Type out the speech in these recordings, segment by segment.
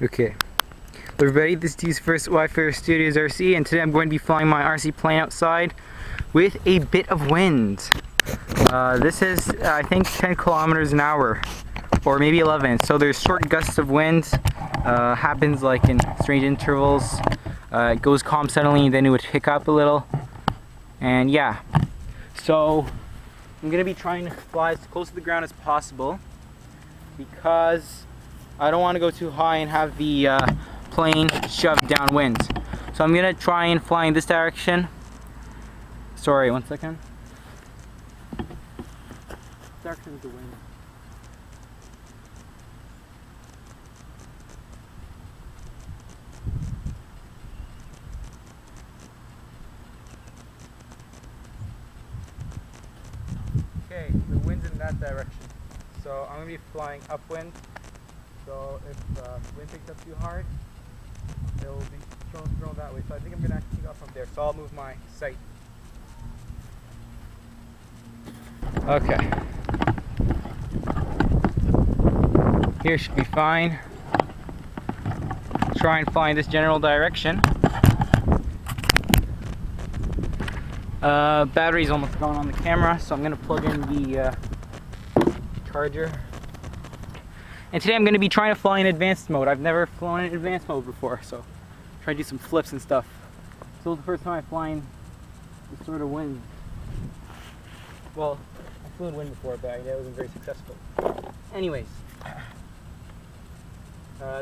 Okay. Hello everybody, this is Steve's first Wi-Fi Studios RC, and today I'm going to be flying my RC plane outside with a bit of wind. This is, I think, 10 kilometers an hour, or maybe 11. So there's short gusts of wind, happens like in strange intervals. It goes calm suddenly, then it would pick up a little. And yeah, so I'm going to be trying to fly as close to the ground as possible because I don't want to go too high and have the plane shoved downwind. So I'm going to try and fly in this direction. Sorry, one second. This direction is the wind. Okay, the wind's in that direction. So I'm going to be flying upwind. So if the wind picks up too hard, it will be thrown that way. So I think I'm going to have to take off from there. So I'll move my sight. Okay. Here should be fine. Try and fly in this general direction. Battery's almost gone on the camera, so I'm going to plug in the charger. And today I'm going to be trying to fly in advanced mode. I've never flown in advanced mode before, so try to do some flips and stuff. So it's the first time I fly in this sort of wind. Well, I flew in wind before, but I wasn't very successful. Anyways,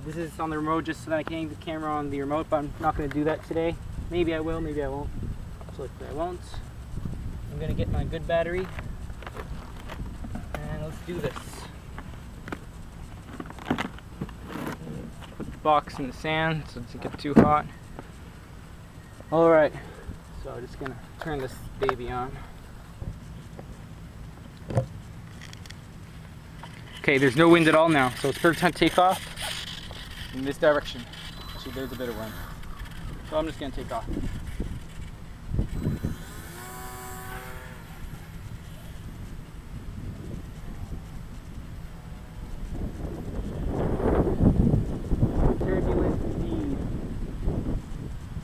this is on the remote just so that I can aim the camera on the remote, but I'm not going to do that today. Maybe I will, maybe I won't. So I won't. I'm going to get my good battery, and let's do this. Put the box in the sand so it doesn't get too hot. Alright, so I'm just going to turn this baby on. Okay, there's no wind at all now, so it's perfect time to take off in this direction. Actually, there's a bit of wind. So I'm just going to take off.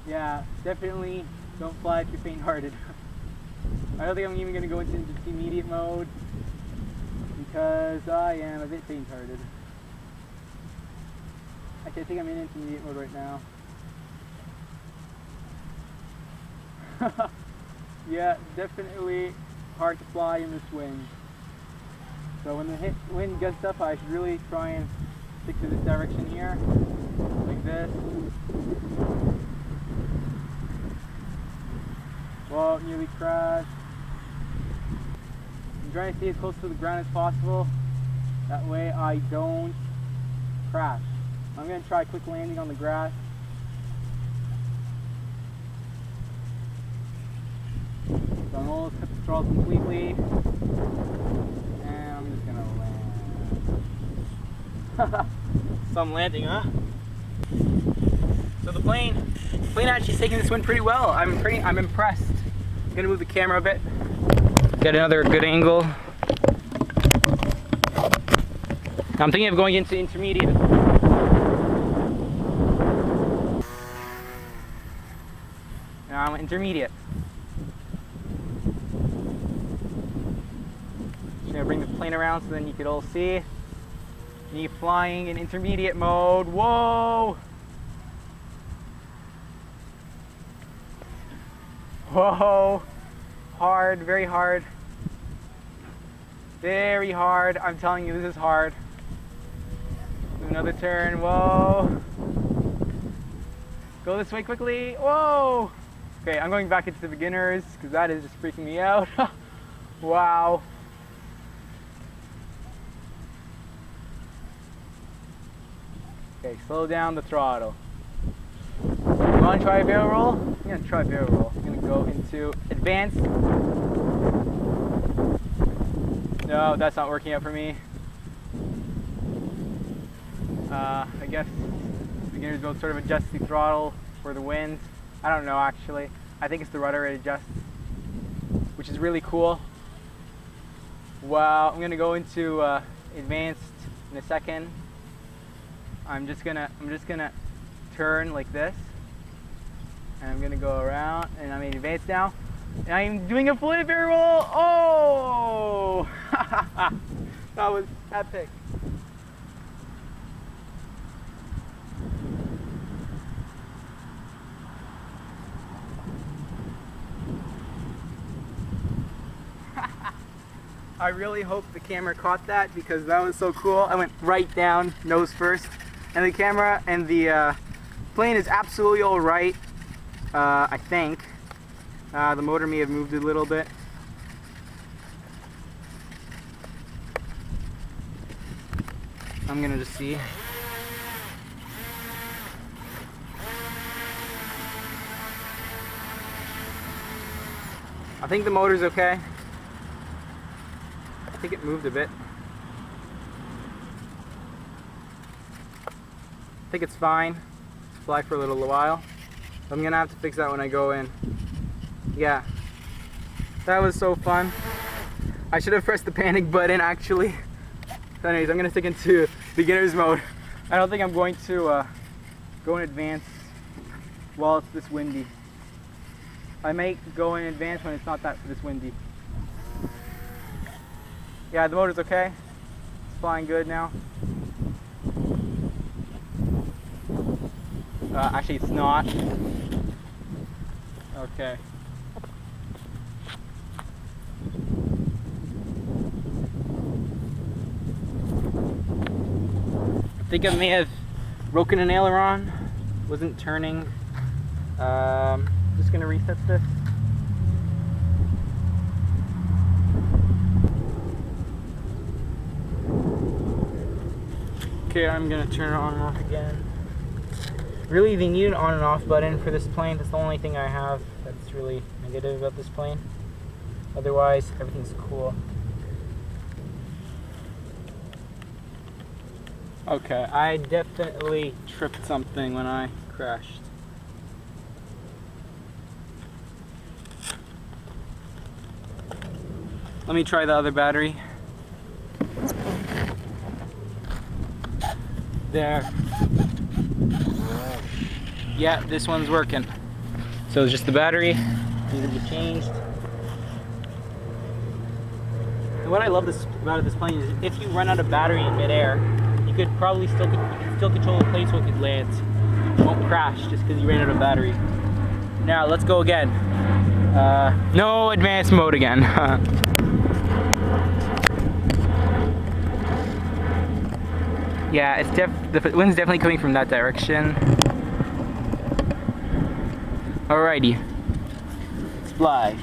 Yeah, definitely don't fly if you're faint-hearted. I don't think I'm even going to go into intermediate mode because I am a bit faint-hearted. Actually, I think I'm in intermediate mode right now. Yeah, definitely hard to fly in this wind. So when the wind gusts up, I should really try and stick to this direction here, like this. Well, nearly crashed. I'm trying to stay as close to the ground as possible. That way I don't crash. I'm going to try a quick landing on the grass. So I'm almost cut the throttle completely. And I'm just going to land. Some landing, huh? So the plane actually is taking this wind pretty well. I'm impressed. I'm gonna move the camera a bit. Get another good angle. I'm thinking of going into intermediate. Now I'm intermediate. Just gonna bring the plane around so then you could all see me flying in intermediate mode. Whoa! Whoa, hard, very hard. Very hard, I'm telling you, this is hard. Do another turn, whoa. Go this way quickly, whoa. Okay, I'm going back into the beginners because that is just freaking me out. Wow. Okay, slow down the throttle. You want to try a barrel roll? I'm going to try a barrel roll. I'm going to go into advanced. No, that's not working out for me. I guess beginners will sort of adjust the throttle for the wind. I don't know actually. I think it's the rudder it adjusts, which is really cool. Wow, I'm going to go into advanced in a second. I'm just gonna turn like this, and I'm gonna go around, and I'm in advance now, and I'm doing a flip very well. Oh, that was epic. I really hope the camera caught that because that was so cool. I went right down, nose first, and the camera and the plane is absolutely all right, I think. The motor may have moved a little bit. I'm gonna just see. I think the motor's okay. I think it moved a bit. I think it's fine. Fly for a little while. I'm gonna have to fix that when I go in. Yeah, that was so fun. I should have pressed the panic button actually. So anyways, I'm gonna stick into beginner's mode. I don't think I'm going to go in advance while it's this windy. I might go in advance when it's not this windy. Yeah, the motor's okay. It's flying good now. Actually, it's not. Okay. I think I may have broken an aileron. Wasn't turning. Just gonna reset this. Okay, I'm gonna turn it on and off again. Really, they need an on and off button for this plane. That's the only thing I have that's really negative about this plane. Otherwise, everything's cool. Okay, I definitely tripped something when I crashed. Let me try the other battery. There. Yeah, this one's working. So it's just the battery needs to be changed. And what I love about this plane is if you run out of battery in midair, you could probably still control the plane so it could land. It won't crash just because you ran out of battery. Now let's go again. No advanced mode again. Yeah, it's the wind's definitely coming from that direction. Alrighty, let's fly.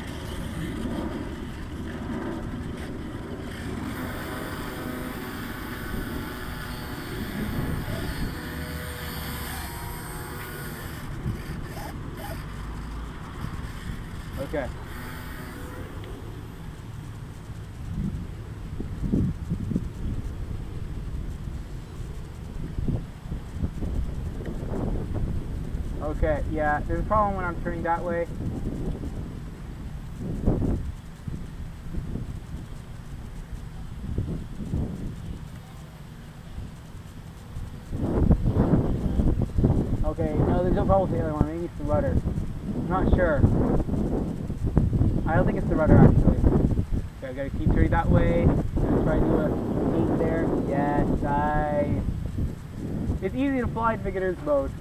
Okay. Okay, yeah, there's a problem when I'm turning that way. Okay, no, there's no problem with the other one. Maybe it's the rudder. I'm not sure. I don't think it's the rudder actually. Okay, I gotta keep turning that way. I'm gonna try to do a gate there. Yes, nice. It's easy to fly in beginner's mode.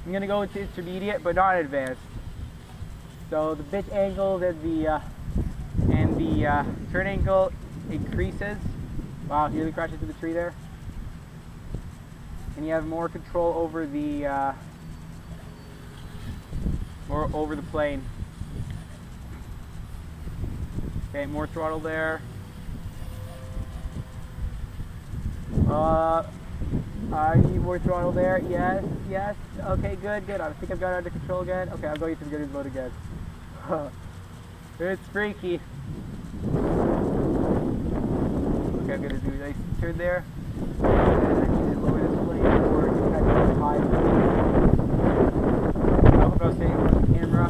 I'm gonna go into intermediate, but not advanced. So the pitch angle and the turn angle increases. Wow, he really crashed into the tree there. And you have more control over the plane. Okay, more throttle there. I need more throttle there. Yes, yes. Okay, good, good. I think I've got it under control again. Okay, I'm going into beginner's mode again. It's freaky. Okay, I'm gonna do a nice turn there. And I need to lower this plane or it's kind of high. I hope I was staying on the camera.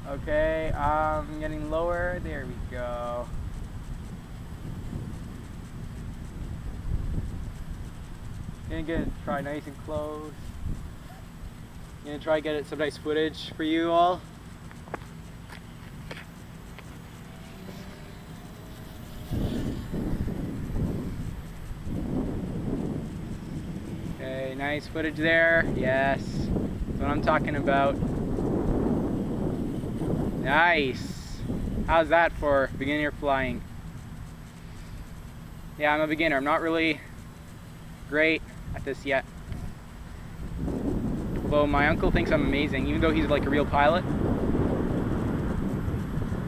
Okay, I'm getting lower. There we go. Gonna try nice and close. Gonna try to get some nice footage for you all. Okay, nice footage there. Yes, that's what I'm talking about. Nice. How's that for beginner flying? Yeah, I'm a beginner. I'm not really great at this yet. Although my uncle thinks I'm amazing, even though he's like a real pilot.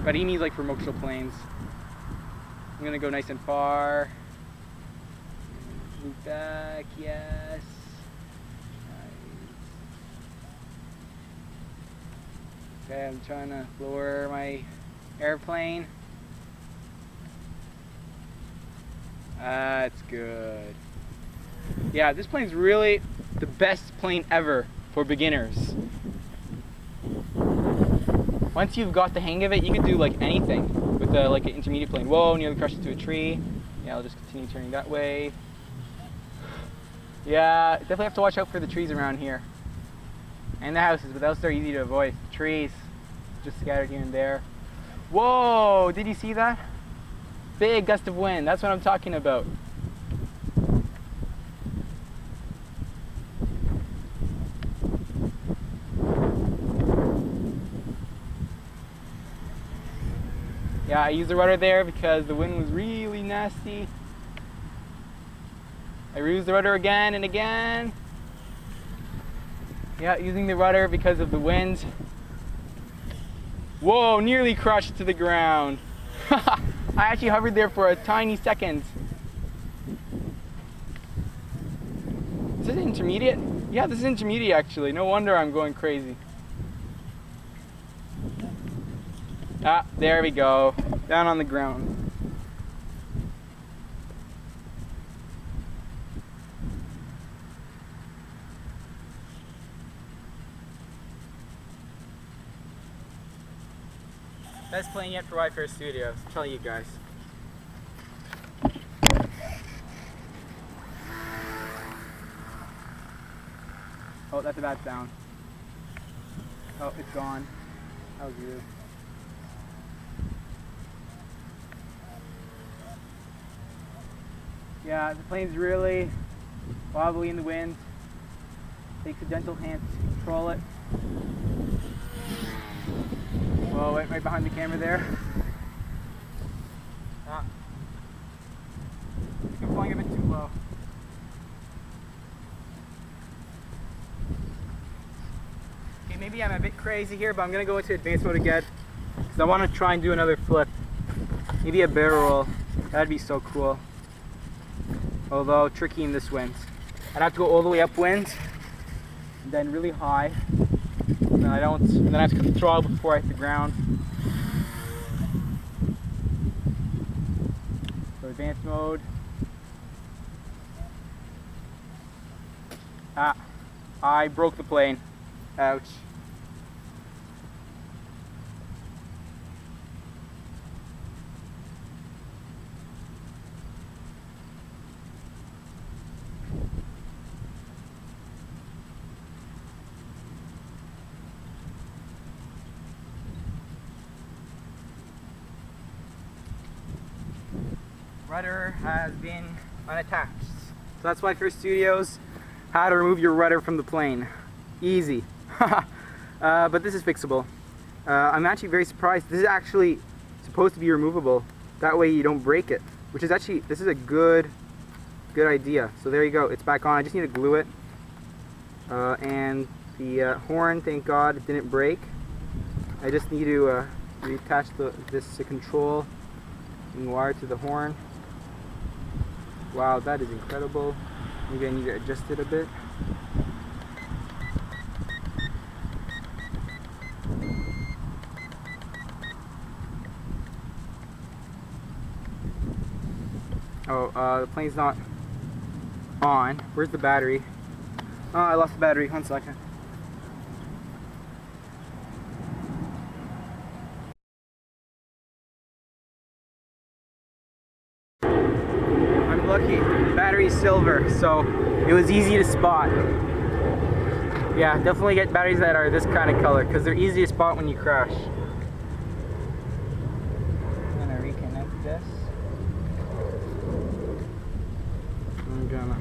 But he needs like promotional planes. I'm gonna go nice and far. Move back, yes. Nice. Okay, I'm trying to lower my airplane. That's good. Yeah, this plane's really the best plane ever for beginners. Once you've got the hang of it, you can do like anything with like an intermediate plane. Whoa, nearly crashed into a tree. Yeah, I'll just continue turning that way. Yeah, definitely have to watch out for the trees around here. And the houses, but those are easy to avoid. The trees, just scattered here and there. Whoa, did you see that? Big gust of wind, that's what I'm talking about. Yeah, I used the rudder there because the wind was really nasty. I used the rudder again and again. Yeah, using the rudder because of the wind. Whoa, nearly crashed to the ground. I actually hovered there for a tiny second. Is this intermediate? Yeah, this is intermediate actually. No wonder I'm going crazy. Ah, there we go. Down on the ground. Best plane yet for Wi-Fi Studios. I'll tell you guys. Oh, that's a bad sound. Oh, it's gone. That was weird. Yeah, the plane's really wobbly in the wind. Takes a gentle hand to control it. Whoa, right behind the camera there. Ah. I think I'm flying a bit too low. Okay, maybe I'm a bit crazy here, but I'm gonna go into advanced mode again because I want to try and do another flip. Maybe a barrel roll. That'd be so cool. Although tricky in this wind. I'd have to go all the way upwind, and then really high. And then I have to cut the throttle before I hit the ground. So advanced mode. Ah, I broke the plane. Ouch. Rudder has been unattached. So that's why for studios, how to remove your rudder from the plane. Easy. But this is fixable. I'm actually very surprised. This is actually supposed to be removable. That way you don't break it. Which is actually, this is a good idea. So there you go, it's back on. I just need to glue it. And the horn, thank God, it didn't break. I just need to reattach this control and wire to the horn. Wow, that is incredible. Maybe I need to adjust it a bit. Oh, the plane's not on. Where's the battery? Oh, I lost the battery. 1 second. I'm lucky. battery silver, so it was easy to spot. Yeah, definitely get batteries that are this kind of color because they're easy to spot when you crash. I'm gonna reconnect this. I'm gonna.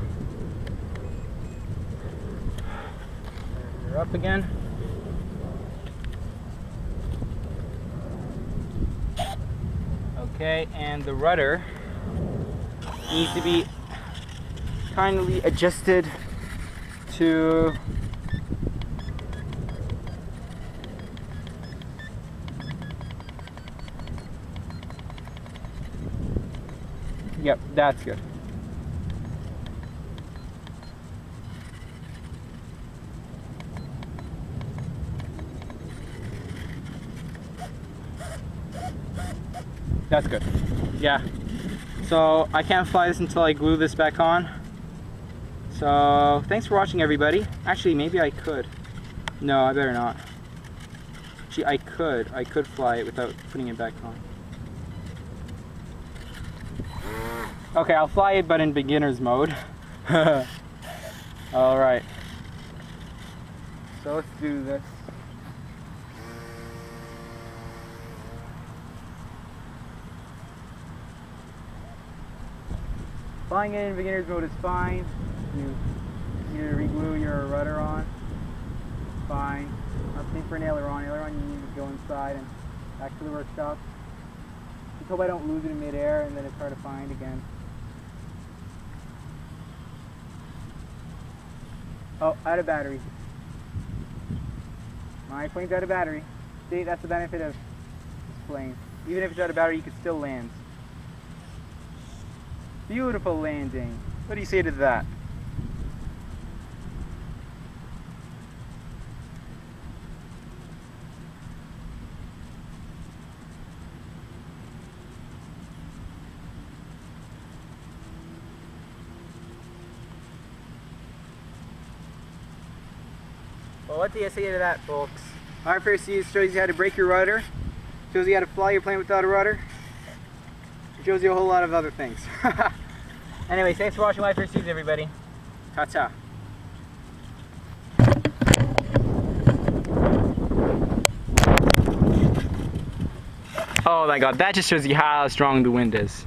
You're up again. Okay, and the rudder needs to be kindly adjusted to yep, that's good. That's good. Yeah. So I can't fly this until I glue this back on. So thanks for watching, everybody. Actually, maybe I could. No, I better not. Actually, I could fly it without putting it back on. Okay, I'll fly it, but in beginner's mode. All right. So let's do this. Flying it in beginner's mode is fine. You need to re-glue your rudder on. Fine. Same for an aileron. Aileron, you need to go inside and back to the workshop. Just hope I don't lose it in midair and then it's hard to find again. Oh, out of battery. My plane's out of battery. See, that's the benefit of this plane. Even if it's out of battery, you can still land. Beautiful landing. What do you say to that? Well, what do you say to that, folks? Our first series shows you how to break your rudder, shows you how to fly your plane without a rudder, it shows you a whole lot of other things. Anyway, thanks for watching my first series, everybody. Ta-ta. Oh my god, that just shows you how strong the wind is.